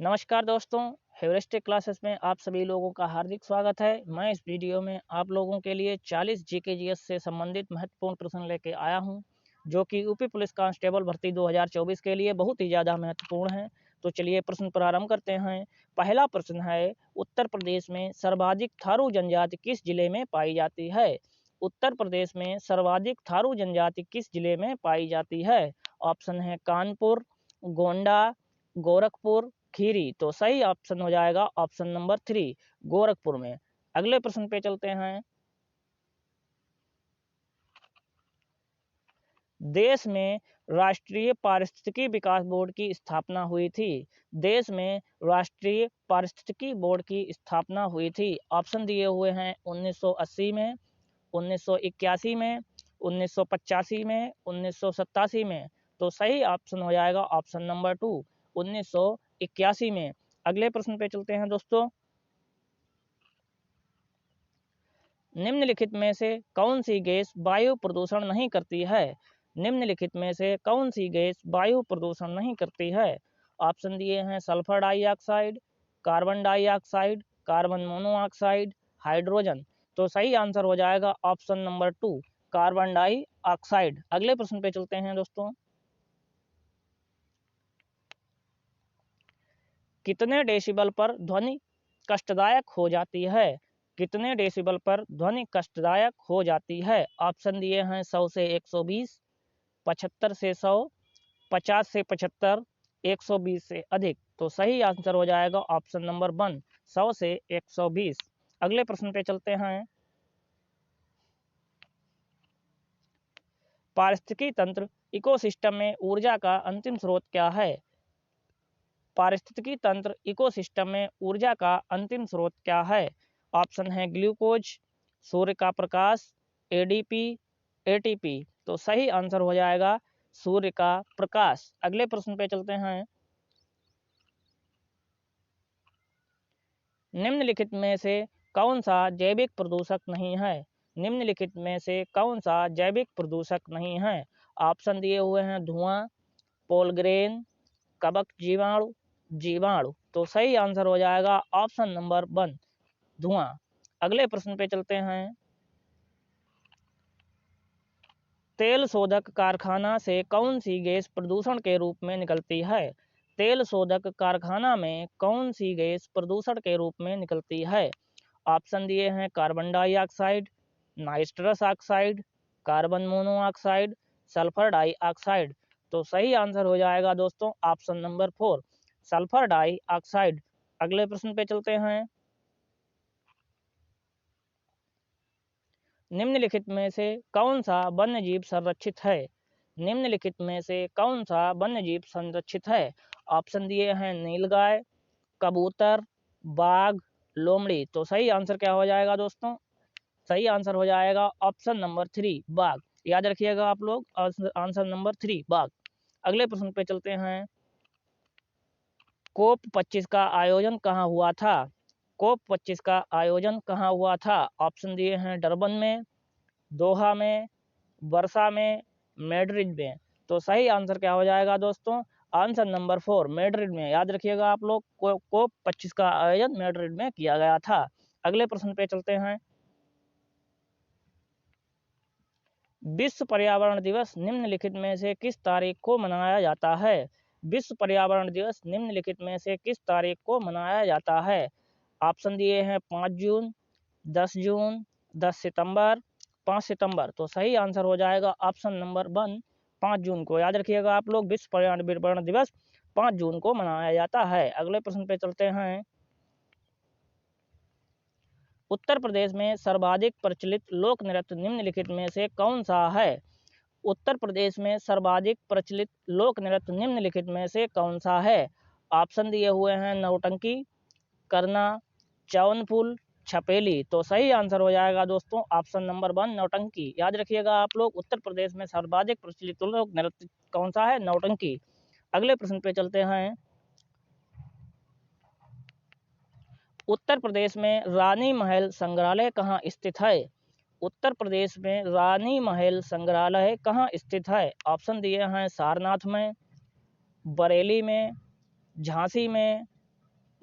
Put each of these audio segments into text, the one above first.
नमस्कार दोस्तों, हेवरिस्टिक क्लासेस में आप सभी लोगों का हार्दिक स्वागत है। मैं इस वीडियो में आप लोगों के लिए 40 जीके जीएस से संबंधित महत्वपूर्ण प्रश्न लेके आया हूं, जो कि यूपी पुलिस कांस्टेबल भर्ती 2024 के लिए बहुत ही ज़्यादा महत्वपूर्ण है। तो चलिए प्रश्न प्रारंभ करते हैं। पहला प्रश्न है, उत्तर प्रदेश में सर्वाधिक थारू जनजाति किस जिले में पाई जाती है? उत्तर प्रदेश में सर्वाधिक थारू जनजाति किस जिले में पाई जाती है? ऑप्शन है कानपुर, गोंडा, गोरखपुर, खीरी। तो सही ऑप्शन हो जाएगा ऑप्शन नंबर 3, गोरखपुर में। अगले प्रश्न पे चलते हैं। देश में राष्ट्रीय पारिस्थितिकी विकास बोर्ड की स्थापना हुई थी। देश में राष्ट्रीय पारिस्थितिकी बोर्ड की स्थापना हुई थी। ऑप्शन दिए हुए हैं 1980 में, 1981 में, 1985 में, 1987 में। तो सही ऑप्शन हो जाएगा ऑप्शन नंबर 2, 1981 में। अगले प्रश्न पे चलते हैं दोस्तों। निम्नलिखित में से कौन सी गैस वायु प्रदूषण नहीं करती है? निम्नलिखित में से कौन सी गैस वायु प्रदूषण नहीं करती है? ऑप्शन दिए हैं sulphur dioxide, carbon dioxide, carbon monoxide, hydrogen. तो सही आंसर हो जाएगा ऑप्शन नंबर 2, कार्बन डाइऑक्साइड। अगले प्रश्न पे चलते हैं दोस्तों। कितने डेसिबल पर ध्वनि कष्टदायक हो जाती है? कितने डेसिबल पर ध्वनि कष्टदायक हो जाती है? ऑप्शन दिए हैं 100 से 120, 75 से 100, 50 से 75, 120 से अधिक। तो सही आंसर हो जाएगा ऑप्शन नंबर 1, 100 से 120। अगले प्रश्न पे चलते हैं। पारिस्थितिकी तंत्र इकोसिस्टम में ऊर्जा का अंतिम स्रोत क्या है? पारिस्थितिकी तंत्र इकोसिस्टम में ऊर्जा का अंतिम स्रोत क्या है? ऑप्शन है ग्लूकोज, सूर्य का प्रकाश, एडीपी, एटीपी। तो सही आंसर हो जाएगा सूर्य का प्रकाश। अगले प्रश्न पे चलते हैं। निम्नलिखित में से कौन सा जैविक प्रदूषक नहीं है? निम्नलिखित में से कौन सा जैविक प्रदूषक नहीं है? ऑप्शन दिए हुए हैं धुआं, पोलग्रेन, कवक जीवाणु, जीवाणु। तो सही आंसर हो जाएगा ऑप्शन नंबर 1, धुआं। अगले प्रश्न पे चलते हैं। तेल शोधक कारखाना से कौन सी गैस प्रदूषण के रूप में निकलती है? तेल शोधक कारखाना में कौन सी गैस प्रदूषण के रूप में निकलती है? ऑप्शन दिए हैं carbon dioxide, nitrous oxide, carbon monoxide, sulphur dioxide. तो सही आंसर हो जाएगा दोस्तों ऑप्शन नंबर 4, सल्फर डाइऑक्साइड। अगले प्रश्न पे चलते हैं। निम्नलिखित में से कौन सा वन्य जीव संरक्षित है? निम्नलिखित में से कौन सा वन्य जीव संरक्षित है? ऑप्शन दिए हैं नीलगाय, कबूतर, बाघ, लोमड़ी। तो सही आंसर क्या हो जाएगा दोस्तों? सही आंसर हो जाएगा ऑप्शन नंबर 3, बाघ। याद रखिएगा आप लोग, आंसर नंबर 3, बाघ। अगले प्रश्न पे चलते हैं। कोप 25 का आयोजन कहाँ हुआ था? कोप 25 का आयोजन कहाँ हुआ था? ऑप्शन दिए हैं डरबन में, दोहा में, वर्षा में, मैड्रिड में। तो सही आंसर क्या हो जाएगा दोस्तों? आंसर नंबर 4, मैड्रिड में। याद रखिएगा आप लोग, कोप 25 का आयोजन मैड्रिड में किया गया था। अगले प्रश्न पे चलते हैं। विश्व पर्यावरण दिवस निम्नलिखित में से किस तारीख को मनाया जाता है? विश्व पर्यावरण दिवस निम्नलिखित में से किस तारीख को मनाया जाता है? ऑप्शन दिए हैं 5 जून, 10 जून, 10 सितंबर, 5 सितंबर। तो सही आंसर हो जाएगा ऑप्शन नंबर 1, 5 जून को। याद रखिएगा आप लोग, विश्व पर्यावरण दिवस 5 जून को मनाया जाता है। अगले प्रश्न पे चलते हैं। उत्तर प्रदेश में सर्वाधिक प्रचलित लोक नृत्य निम्नलिखित में से कौन सा है? उत्तर प्रदेश में सर्वाधिक प्रचलित लोक नृत्य निम्नलिखित में से कौन सा है? ऑप्शन दिए हुए हैं नौटंकी, करना, चौनपुल, छपेली। तो सही आंसर हो जाएगा दोस्तों ऑप्शन नंबर 1, नौटंकी। याद रखिएगा आप लोग, उत्तर प्रदेश में सर्वाधिक प्रचलित लोक नृत्य कौन सा है? नौटंकी। अगले प्रश्न पे चलते हैं। उत्तर प्रदेश में रानी महल संग्रहालय कहाँ स्थित है? उत्तर प्रदेश में रानी महल संग्रहालय कहाँ स्थित है? ऑप्शन दिए हैं सारनाथ में, बरेली में, झांसी में,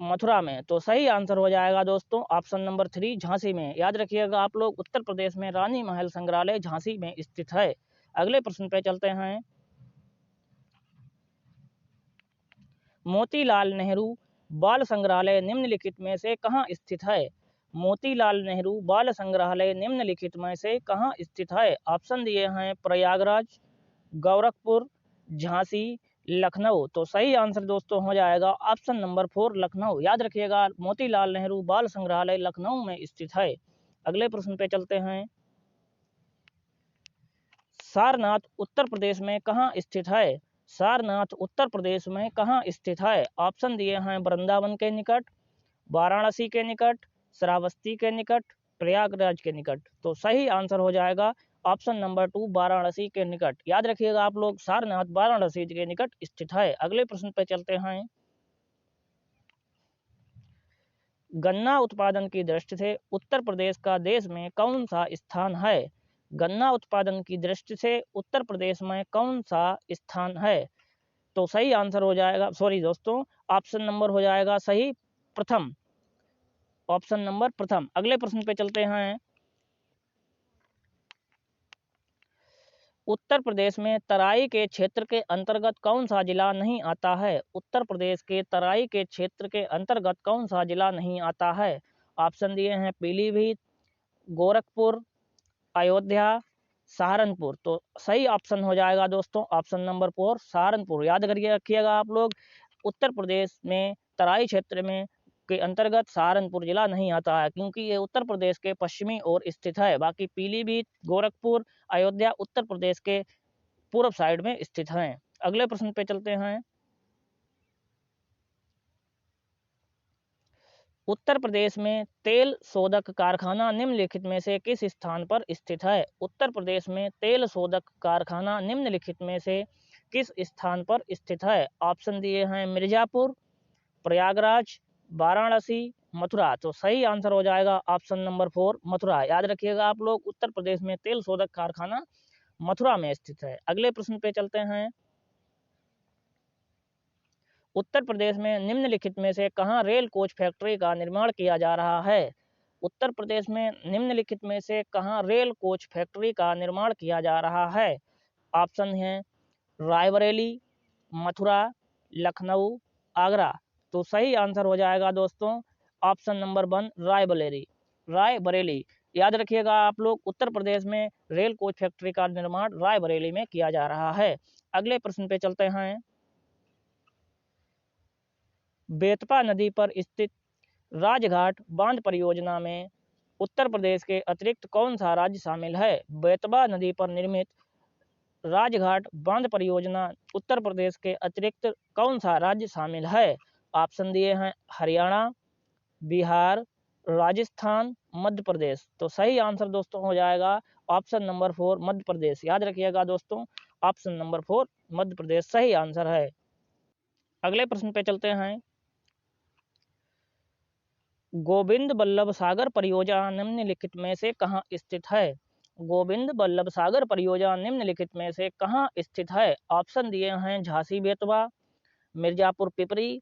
मथुरा में। तो सही आंसर हो जाएगा दोस्तों ऑप्शन नंबर 3 झांसी में। याद रखिएगा आप लोग, उत्तर प्रदेश में रानी महल संग्रहालय झांसी में स्थित है। अगले प्रश्न पे चलते हैं। मोतीलाल नेहरू बाल संग्रहालय निम्नलिखित में से कहाँ स्थित है? मोतीलाल नेहरू बाल संग्रहालय निम्नलिखित में से कहाँ स्थित है? ऑप्शन दिए हैं प्रयागराज, गोरखपुर, झांसी, लखनऊ। तो सही आंसर दोस्तों हो जाएगा ऑप्शन नंबर 4 लखनऊ। याद रखिएगा, मोतीलाल नेहरू बाल संग्रहालय लखनऊ में स्थित है। अगले प्रश्न पे चलते हैं। सारनाथ उत्तर प्रदेश में कहाँ स्थित है? सारनाथ उत्तर प्रदेश में कहाँ स्थित है? ऑप्शन दिए हैं वृंदावन के निकट, वाराणसी के निकट, श्रावस्ती के निकट, प्रयागराज के निकट। तो सही आंसर हो जाएगा ऑप्शन नंबर 2 वाराणसी के निकट। याद रखिएगा आप लोग, सारनाथ वाराणसी के निकट स्थित है। अगले प्रश्न पे चलते हैं। गन्ना उत्पादन की दृष्टि से उत्तर प्रदेश का देश में कौन सा स्थान है? गन्ना उत्पादन की दृष्टि से उत्तर प्रदेश में कौन सा स्थान है? तो सही आंसर हो जाएगा, सॉरी दोस्तों, ऑप्शन नंबर हो जाएगा सही प्रथम, ऑप्शन नंबर प्रथम। अगले प्रश्न पे चलते हैं। उत्तर प्रदेश में तराई के क्षेत्र के अंतर्गत कौन सा जिला नहीं आता है? उत्तर प्रदेश के तराई के क्षेत्र के अंतर्गत कौन सा जिला नहीं आता है? ऑप्शन दिए हैं पीलीभीत, गोरखपुर, अयोध्या, सहारनपुर। तो सही ऑप्शन हो जाएगा दोस्तों ऑप्शन नंबर 4 सहारनपुर। याद करिए रखिएगा आप लोग, उत्तर प्रदेश में तराई क्षेत्र में के अंतर्गत सहारनपुर जिला नहीं आता है, क्योंकि ये उत्तर प्रदेश के पश्चिमी ओर स्थित है। बाकी पीलीभीत, गोरखपुर, अयोध्या उत्तर प्रदेश के पूर्व साइड में स्थित हैं। अगले प्रश्न पे चलते हैं। उत्तर प्रदेश में तेल शोधक कारखाना निम्नलिखित में से किस स्थान पर स्थित है? उत्तर प्रदेश में तेल शोधक कारखाना निम्नलिखित में से किस स्थान पर स्थित है? ऑप्शन दिए हैं मिर्जापुर, प्रयागराज, वाराणसी, मथुरा। तो सही आंसर हो जाएगा ऑप्शन नंबर 4 मथुरा। याद रखिएगा आप लोग, उत्तर प्रदेश में तेल शोधक कारखाना मथुरा में स्थित है। अगले प्रश्न पे चलते हैं। उत्तर प्रदेश में निम्नलिखित में से कहाँ रेल कोच फैक्ट्री का निर्माण किया जा रहा है? उत्तर प्रदेश में निम्नलिखित में से कहाँ रेल कोच फैक्ट्री का निर्माण किया जा रहा है? ऑप्शन है रायबरेली, मथुरा, लखनऊ, आगरा। तो सही आंसर हो जाएगा दोस्तों ऑप्शन नंबर 1 रायबरेली, रायबरेली। याद रखिएगा आप लोग, उत्तर प्रदेश में रेल कोच फैक्ट्री का निर्माण रायबरेली में किया जा रहा है। अगले प्रश्न पे चलते हैं। बेतपा नदी पर स्थित राजघाट बांध परियोजना में उत्तर प्रदेश के अतिरिक्त कौन सा राज्य शामिल है? बेतबा नदी पर निर्मित राजघाट बांध परियोजना उत्तर प्रदेश के अतिरिक्त कौन सा राज्य शामिल है? ऑप्शन दिए हैं हरियाणा, बिहार, राजस्थान, मध्य प्रदेश। तो सही आंसर दोस्तों हो जाएगा ऑप्शन नंबर 4 मध्य प्रदेश। याद रखिएगा दोस्तों, ऑप्शन नंबर 4 मध्य प्रदेश सही आंसर है। अगले प्रश्न पे चलते हैं। गोविंद बल्लभ सागर परियोजना निम्नलिखित में से कहाँ स्थित है? गोविंद बल्लभ सागर परियोजना निम्नलिखित में से कहाँ स्थित है? ऑप्शन दिए हैं झांसी बेतवा, मिर्जापुर पिपरी,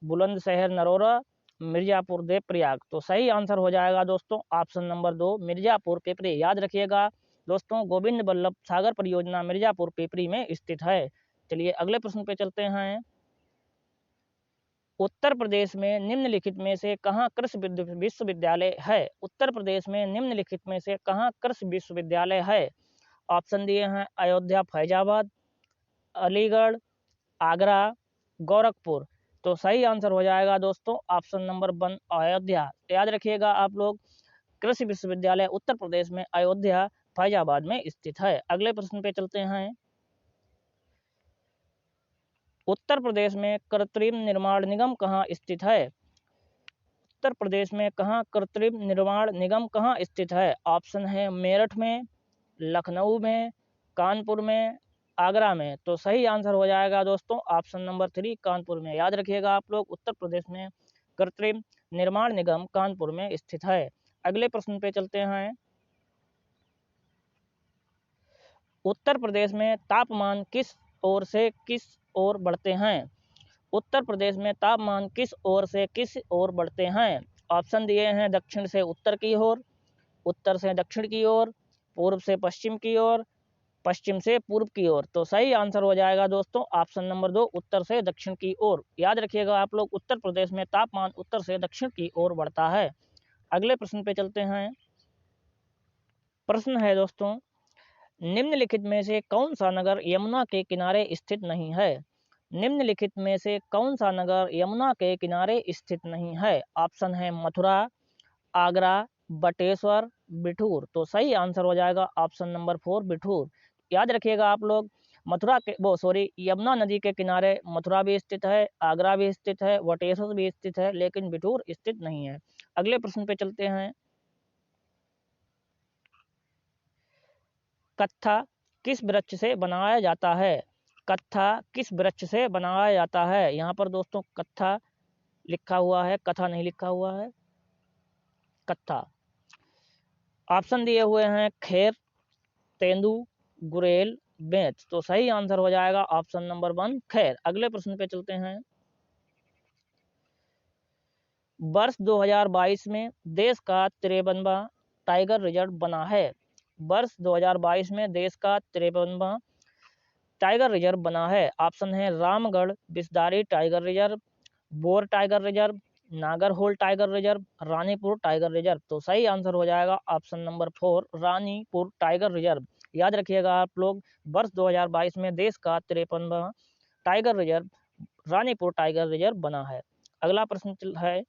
बुलंदशहर नरोरा, मिर्जापुर देवप्रयाग। तो सही आंसर हो जाएगा दोस्तों ऑप्शन नंबर 2 मिर्जापुर पिपरी। याद रखिएगा दोस्तों, गोविंद बल्लभ सागर परियोजना मिर्जापुर पिपरी में स्थित है। चलिए अगले प्रश्न पे चलते हैं। उत्तर प्रदेश में निम्नलिखित में से कहाँ कृषि विश्वविद्यालय है? उत्तर प्रदेश में निम्नलिखित में से कहाँ कृषि विश्वविद्यालय है? ऑप्शन दिए हैं अयोध्या, फैजाबाद, अलीगढ़, आगरा, गोरखपुर। तो सही आंसर हो जाएगा दोस्तों ऑप्शन नंबर 1 अयोध्या। याद रखिएगा आप लोग, कृषि विश्वविद्यालय उत्तर प्रदेश में अयोध्या, फैजाबाद में स्थित है। अगले प्रश्न पे चलते हैं। उत्तर प्रदेश में कृत्रिम निर्माण निगम कहाँ स्थित है? उत्तर प्रदेश में कहाँ कृत्रिम निर्माण निगम कहाँ स्थित है? ऑप्शन है मेरठ में, लखनऊ में, कानपुर में, आगरा में। तो सही आंसर हो जाएगा दोस्तों ऑप्शन नंबर 3 कानपुर में। याद रखिएगा आप लोग, उत्तर प्रदेश में कृत्रिम निर्माण निगम कानपुर में स्थित है। अगले प्रश्न पे चलते हैं। उत्तर प्रदेश में तापमान किस ओर से किस ओर बढ़ते हैं? उत्तर प्रदेश में तापमान किस ओर से किस ओर बढ़ते हैं? ऑप्शन दिए हैं दक्षिण से उत्तर की ओर, उत्तर से दक्षिण की ओर, पूर्व से पश्चिम की ओर, पश्चिम से पूर्व की ओर। तो सही आंसर हो जाएगा दोस्तों ऑप्शन नंबर 2, उत्तर से दक्षिण की ओर। याद रखिएगा आप लोग, उत्तर प्रदेश में तापमान उत्तर से दक्षिण की ओर बढ़ता है। अगले प्रश्न पे चलते हैं। प्रश्न है दोस्तों, निम्नलिखित में से कौन सा नगर यमुना के किनारे स्थित नहीं है? निम्नलिखित में से कौन सा नगर यमुना के किनारे स्थित नहीं है? ऑप्शन है मथुरा, आगरा, बटेश्वर, बिठूर। तो सही आंसर हो जाएगा ऑप्शन नंबर 4, बिठूर। याद रखिएगा आप लोग, मथुरा के यमुना नदी के किनारे मथुरा भी स्थित है, आगरा भी स्थित है, बटेश्वर भी स्थित है, लेकिन बिठूर स्थित नहीं है। अगले प्रश्न पे चलते हैं। कत्था किस वृक्ष से बनाया जाता है? कत्था किस वृक्ष से बनाया जाता है? यहाँ पर दोस्तों कत्था लिखा हुआ है, कथा नहीं लिखा हुआ है, कत्था। ऑप्शन दिए हुए हैं खेर, तेंदू, गुरेल, बेंच। तो सही आंसर हो जाएगा ऑप्शन नंबर 1, खैर। अगले प्रश्न पे चलते हैं। वर्ष 2022 में देश का 53वां टाइगर रिजर्व बना है। वर्ष 2022 में देश का 53वां टाइगर रिजर्व बना है। ऑप्शन है Ramgarh Vishdhari tiger reserve, Bor tiger reserve, Nagarhole tiger reserve, Ranipur tiger reserve. तो सही आंसर हो जाएगा option number 4, Ranipur tiger reserve. याद रखिएगा आप लोग, वर्ष 2022 में देश का 53वां tiger reserve Ranipur tiger reserve बना है। अगला प्रश्न है,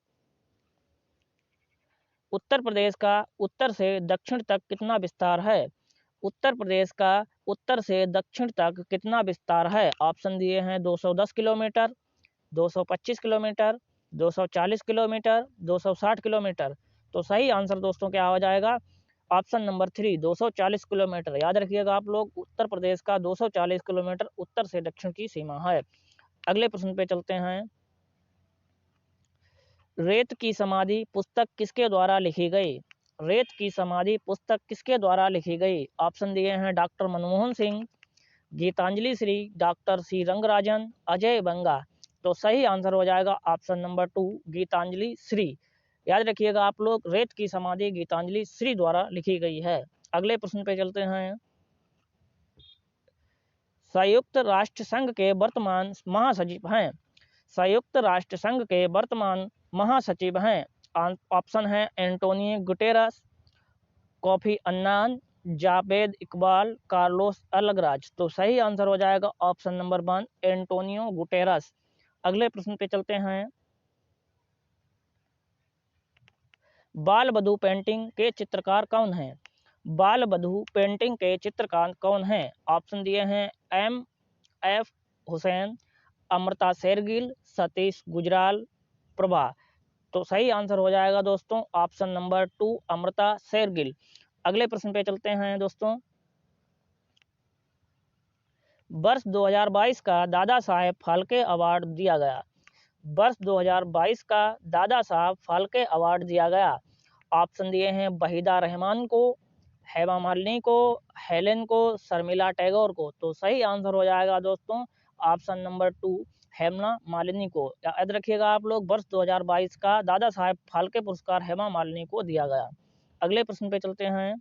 उत्तर प्रदेश का उत्तर से दक्षिण तक कितना विस्तार है? उत्तर प्रदेश का उत्तर से दक्षिण तक कितना विस्तार है? ऑप्शन दिए हैं 210 किलोमीटर, 225 किलोमीटर, 240 किलोमीटर, 260 किलोमीटर। तो सही आंसर दोस्तों क्या हो जाएगा? Option number 3, 240 kilometre. याद रखिएगा आप लोग, उत्तर प्रदेश का 240 किलोमीटर उत्तर से दक्षिण की सीमा है। अगले प्रश्न पे चलते हैं। रेत की समाधि पुस्तक किसके द्वारा लिखी गई? रेत की समाधि पुस्तक किसके द्वारा लिखी गई? ऑप्शन दिए हैं doctor Manmohan Singh, Geetanjali Shree, doctor C Rangarajan, Ajay Banga. तो सही आंसर हो जाएगा ऑप्शन नंबर 2, गीतांजलि श्री। याद रखिएगा आप लोग, रेत की समाधि गीतांजलि श्री द्वारा लिखी गई है। अगले प्रश्न पे चलते हैं। संयुक्त राष्ट्र संघ के वर्तमान महासचिव हैं। संयुक्त राष्ट्र संघ के वर्तमान महासचिव हैं। ऑप्शन है Antonio Guterres, Kofi Annan, Javed Iqbal, Carlos Alcaraz. तो सही आंसर हो जाएगा ऑप्शन नंबर 1, एंटोनियो गुटेरस। अगले प्रश्न पे चलते हैं। बाल बधू पेंटिंग के चित्रकार कौन हैं? बाल बधू पेंटिंग के चित्रकार कौन हैं? ऑप्शन दिए हैं M.F. हुसैन, अमृता शेरगिल, सतीश गुजराल, प्रभा। तो सही आंसर हो जाएगा दोस्तों ऑप्शन नंबर 2, अमृता शेरगिल। अगले प्रश्न पे चलते हैं दोस्तों। वर्ष 2022 का दादा साहेब फाल्के अवार्ड दिया गया। वर्ष 2022 का दादा साहब फाल्के अवार्ड दिया गया। ऑप्शन दिए हैं वहीदा रहमान को, हेमा मालिनी को, हेलेन को, शर्मिला टैगोर को। तो सही आंसर हो जाएगा दोस्तों ऑप्शन नंबर 2, हेमा मालिनी को। याद रखिएगा आप लोग, वर्ष 2022 का दादा साहेब फाल्के पुरस्कार हेमा मालिनी को दिया गया। अगले प्रश्न पे चलते हैं।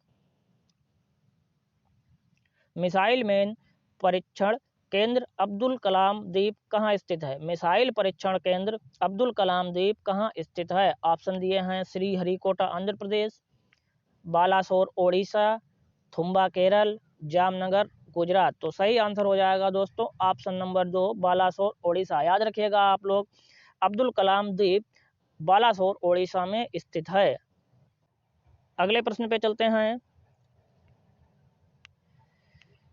मिसाइल मैन परीक्षण केंद्र अब्दुल कलाम द्वीप कहाँ स्थित है? मिसाइल परीक्षण केंद्र अब्दुल कलाम द्वीप कहाँ स्थित है? ऑप्शन दिए हैं श्री हरिकोटा आंध्र प्रदेश, बालासोर ओडिशा, थुम्बा केरल, जामनगर गुजरात। तो सही आंसर हो जाएगा दोस्तों ऑप्शन नंबर 2, बालासोर ओडिशा। याद रखिएगा आप लोग, अब्दुल कलाम द्वीप बालासोर ओडिशा में स्थित है। अगले प्रश्न पे चलते हैं।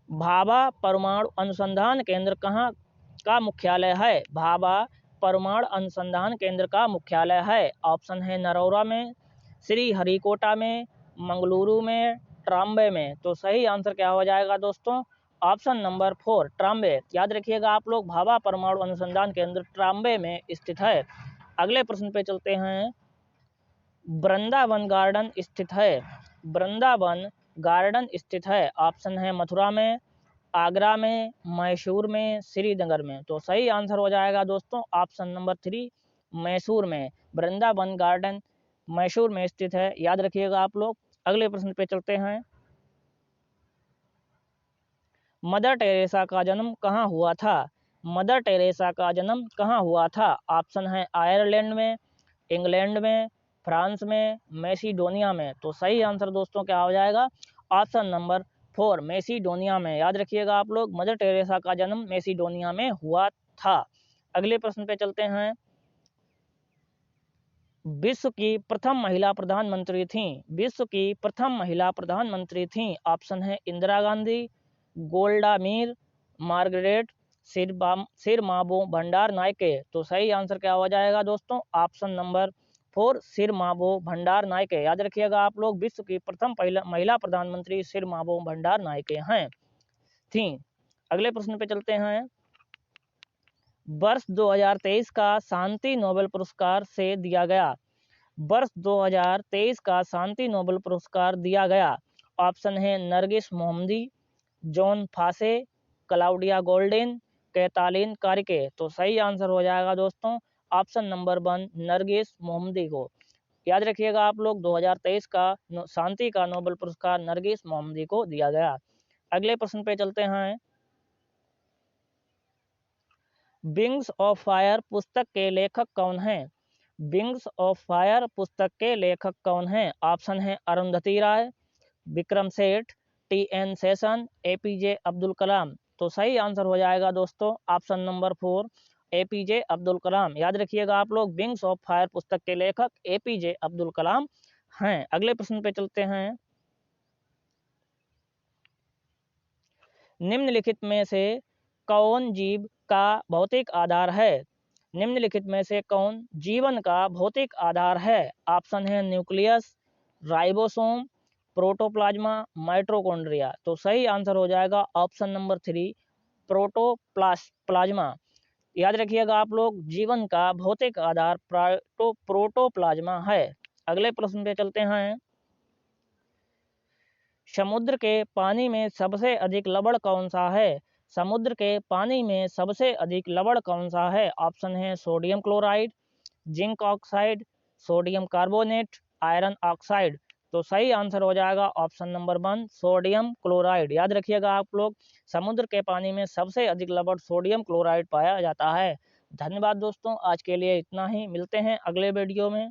भाभा परमाणु अनुसंधान केंद्र कहाँ का मुख्यालय है? भाभा परमाणु अनुसंधान केंद्र का मुख्यालय है। ऑप्शन है नरौरा में, श्री हरिकोटा में, मंगलुरु में, ट्राम्बे में। तो सही आंसर क्या हो जाएगा दोस्तों? Option number 4, Trombay. याद रखिएगा आप लोग, भाभा परमाणु अनुसंधान केंद्र ट्राम्बे में स्थित है। अगले प्रश्न पे चलते हैं। वृंदावन गार्डन स्थित है। वृंदावन गार्डन स्थित है। ऑप्शन है मथुरा में, आगरा में, मैसूर में, श्रीनगर में। तो सही आंसर हो जाएगा दोस्तों ऑप्शन नंबर 3 मैसूर में। वृंदावन गार्डन मैसूर में स्थित है, याद रखिएगा आप लोग। अगले प्रश्न पे चलते हैं। मदर टेरेसा का जन्म कहाँ हुआ था? मदर टेरेसा का जन्म कहाँ हुआ था? ऑप्शन है आयरलैंड में, इंग्लैंड में, फ्रांस में, मैसिडोनिया में। तो सही आंसर दोस्तों क्या हो जाएगा? ऑप्शन नंबर 4 मैसिडोनिया में। याद रखिएगा आप लोग, मदर टेरेसा का जन्म मैसिडोनिया में हुआ था। अगले प्रश्न पे चलते हैं। विश्व की प्रथम महिला प्रधानमंत्री थी? विश्व की प्रथम महिला प्रधानमंत्री थी। ऑप्शन है इंदिरा गांधी, गोल्डा मीर, मार्गरेट सिरमाबो भंडार नायके। तो सही आंसर क्या हो जाएगा दोस्तों? ऑप्शन नंबर 4 सिरमाबो भंडार नायके। याद रखिएगा आप लोग, विश्व की प्रथम महिला प्रधानमंत्री सिरमाबो भंडार नायके हैं थी। अगले प्रश्न पे चलते हैं। वर्ष 2023 का शांति नोबेल पुरस्कार से दिया गया। वर्ष 2023 का शांति नोबेल पुरस्कार दिया गया। ऑप्शन है नरगिस मोहम्मदी, जॉन फासे, क्लाउडिया गोल्डन, कैतालीन कारिके। तो सही आंसर हो जाएगा दोस्तों ऑप्शन नंबर 1 नरगिस मोहम्मदी को। याद रखिएगा आप लोग, 2023 का शांति का नोबेल पुरस्कार नरगिस मोहम्मदी को दिया गया। अगले प्रश्न पे चलते हैं। विंग्स ऑफ फायर पुस्तक के लेखक कौन हैं? विंग्स ऑफ फायर पुस्तक के लेखक कौन हैं? ऑप्शन है अरुंधति राय, विक्रम सेठ, टी.एन. शेषन, एपीजे अब्दुल कलाम। तो सही आंसर हो जाएगा दोस्तों option number 4 APJ Abdul Kalam. याद रखिएगा आप लोग, विंग्स ऑफ फायर पुस्तक के लेखक एपीजे अब्दुल कलाम हैं। अगले प्रश्न पे चलते हैं। निम्नलिखित में से कौन जीव का भौतिक आधार है? निम्नलिखित में से कौन जीवन का भौतिक आधार है? ऑप्शन है न्यूक्लियस, राइबोसोम, प्रोटोप्लाज्मा, माइटोकॉन्ड्रिया। तो सही आंसर हो जाएगा ऑप्शन नंबर 3 प्रोटोप्लाज्मा। याद रखिएगा आप लोग, जीवन का भौतिक आधार प्रोटोप्लाज्मा है। अगले प्रश्न पे चलते हैं। समुद्र के पानी में सबसे अधिक लवण कौन सा है? समुद्र के पानी में सबसे अधिक लवण कौन सा है? ऑप्शन है sodium chloride, zinc oxide, sodium carbonate, iron oxide. तो सही आंसर हो जाएगा ऑप्शन नंबर 1 सोडियम क्लोराइड। याद रखिएगा आप लोग, समुद्र के पानी में सबसे अधिक लवण सोडियम क्लोराइड पाया जाता है। धन्यवाद दोस्तों, आज के लिए इतना ही। मिलते हैं अगले वीडियो में।